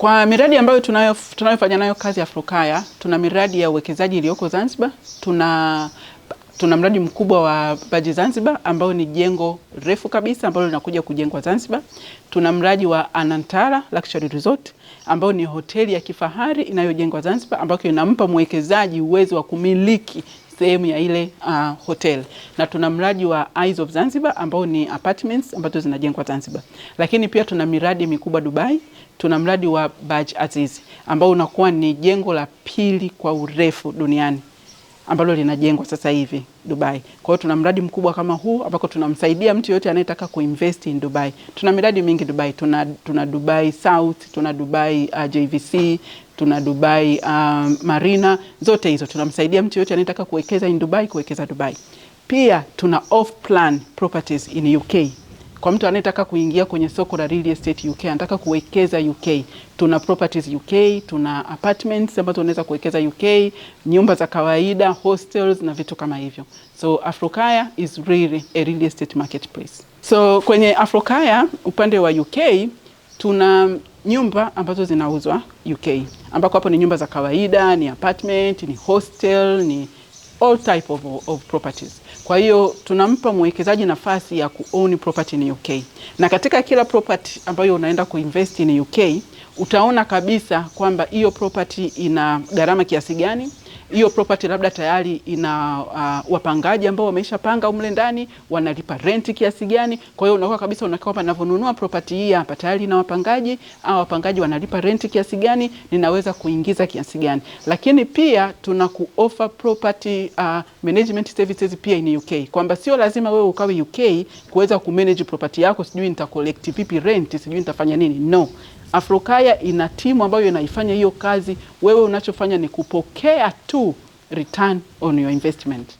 Kwa miradi ambayo tunayofanya nayo kazi Afrokaya, tuna miradi ya uwekezaji iliyoko Zanzibar, tuna mradi mkubwa wa Baji Zanzibar ambao ni jengo refu kabisa ambalo linakuja kujengwa Zanzibar. Tuna mradi wa Anantara Luxury Resort ambao ni hoteli ya kifahari inayojengwa Zanzibar ambao inampa mwekezaji uwezo wa kumiliki sehemu ya ile hotel. Na tuna mradi wa Eyes of Zanzibar ambao ni apartments ambazo zinajengwa Zanzibar. Lakini pia tuna miradi mikubwa Dubai. Tuna mradi wa Baj Aziz ambao unakuwa ni jengo la pili kwa urefu duniani ambalo linajengwa sasa hivi Dubai. Kwa hiyo tuna mradi mkubwa kama huu ambako tunamsaidia mtu yote anayetaka kuinvest in Dubai. Tuna miradi mingi Dubai. Tuna Dubai South, tuna Dubai JVC, tuna Dubai Marina, zote hizo tunamsaidia mtu yote anayetaka kuwekeza in Dubai kuwekeza Dubai. Pia tuna off plan properties in UK. Kwa mtu anayetaka kuingia kwenye soko la real estate UK, anataka kuwekeza UK, tuna properties UK, tuna apartments ambazo unaweza kuwekeza UK, nyumba za kawaida, hostels na vitu kama hivyo. So Afrokaya is really a real estate marketplace. So kwenye Afrokaya upande wa UK tuna nyumba ambazo zinauzwa UK, ambako hapo ni nyumba za kawaida, ni apartment, ni hostel, ni all type of properties. Kwa hiyo tunampa mwekezaji nafasi ya kuown property in UK. Na katika kila property ambayo unaenda kuinvest in UK, utaona kabisa kwamba hiyo property ina gharama kiasi gani. Hiyo property labda tayari ina wapangaji ambao wameshapanga mle ndani, wanalipa rent kiasi gani. Kwa hiyo unakuwa kabisa kwamba ninavyonunua property hii hapa tayari na wapangaji, au wapangaji wanalipa rent kiasi gani, ninaweza kuingiza kiasi gani. Lakini pia tunakuoffer property management services pia in UK. Kwamba sio lazima wewe ukawe UK kuweza kumanage property yako, sijui nita collect vipi rent, sijui nitafanya nini. No. Afrokaya ina timu ambayo inaifanya hiyo kazi. Wewe unachofanya ni kupokea tu return on your investment.